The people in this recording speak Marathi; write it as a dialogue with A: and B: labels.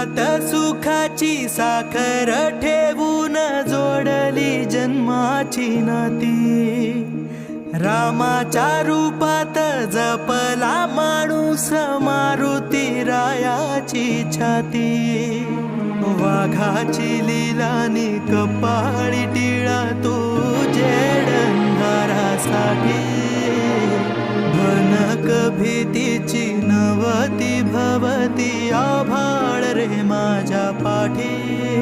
A: दुःखात सुखाची साखर ठेवून जोडली जन्माची नाती। रामाच्या रूपात जपला माणूस मारुती रायाची छाती। वाघाची लीलानी कपाळी टिळा तू जेडंधारासाठी। भनक भीतीची नवती भवती आभाळ रे माझ्या पाठी।